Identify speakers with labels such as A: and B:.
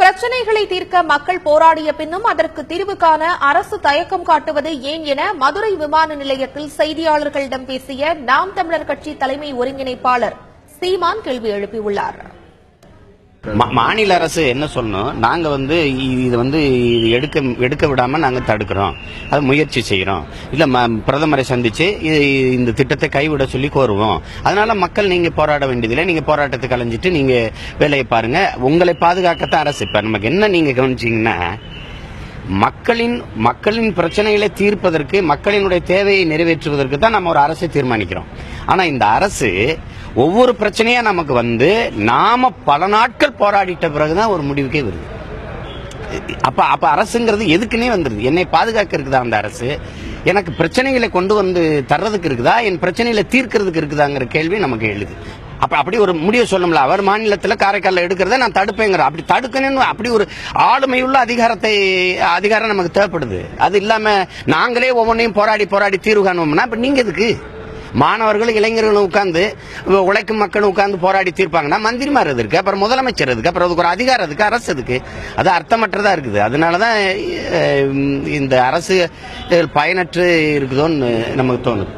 A: பிரச்சினைகளை தீர்க்க மக்கள் போராடிய பின்னும் அதற்கு தீர்வு காண அரசு தயக்கம் காட்டுவது ஏன் என மதுரை விமான நிலையத்தில் செய்தியாளர்களிடம் பேசிய நாம் தமிழர் கட்சி தலைமை ஒருங்கிணைப்பாளர் சீமான் கேள்வி எழுப்பியுள்ளார்.
B: மாநில அரசு என்ன சொல்லணும், நாங்க இது எடுக்க விடாம நாங்க தடுக்கிறோம், அது முயற்சி செய்யறோம், இல்ல பிரதமரை சந்திச்சு இந்த திட்டத்தை கைவிட சொல்லி கோருவோம். அதனால மக்கள் நீங்க போராட வேண்டியதில்லை, நீங்க போராட்டத்தை கலைஞ்சிட்டு நீங்க வேலையை பாருங்க, உங்களை பாதுகாக்கத்தான் அரசு. இப்ப நமக்கு என்ன நீங்க கவனிச்சீங்கன்னா, மக்களின் பிரச்சனைகளை தீர்ப்பதற்கு, மக்களினுடைய தேவையை நிறைவேற்றுவதற்கு தான் நம்ம ஒரு அரசை தீர்மானிக்கிறோம். ஆனா இந்த அரசு ஒவ்வொரு பிரச்சனையா நமக்கு நாம பல நாட்கள் போராடிட்ட பிறகுதான் ஒரு முடிவுக்கே வருது. அப்ப அரசுங்கிறது எதுக்குன்னே வந்துருது. என்னை பாதுகாக்க இருக்குதா அந்த அரசு, எனக்கு பிரச்சனைகளை கொண்டு தர்றதுக்கு இருக்குதா, என் பிரச்சனைகளை தீர்க்கிறதுக்கு இருக்குதாங்கிற கேள்வி நமக்கு எழுது. அப்படி ஒரு முடிவு சொல்லல. அவர் மாநிலத்தில் காரைக்காலில் எடுக்கிறத நான் தடுப்பேங்கிற, அப்படி தடுக்கணும்னு அப்படி ஒரு ஆளுமையுள்ள அதிகாரம் நமக்கு தேவைப்படுது. அது இல்லாம நாங்களே ஒவ்வொன்றையும் போராடி தீர்வு காணுவோம்னா அப்ப நீங்க எதுக்கு? மாணவர்கள் இளைஞர்களும் உட்கார்ந்து உழைக்கும் மக்களும் உட்கார்ந்து போராடி தீர்ப்பாங்கன்னா மந்திரிமார் இருக்கு, அப்புறம் முதலமைச்சர் இருக்கு, அப்புறம் அதுக்கு ஒரு அதிகாரம் இருக்கு, அரசு இருக்கு. அது அர்த்தமற்றதா இருக்குது. அதனாலதான் இந்த அரசு பயனற்று இருக்குதோன்னு நமக்கு தோணுது.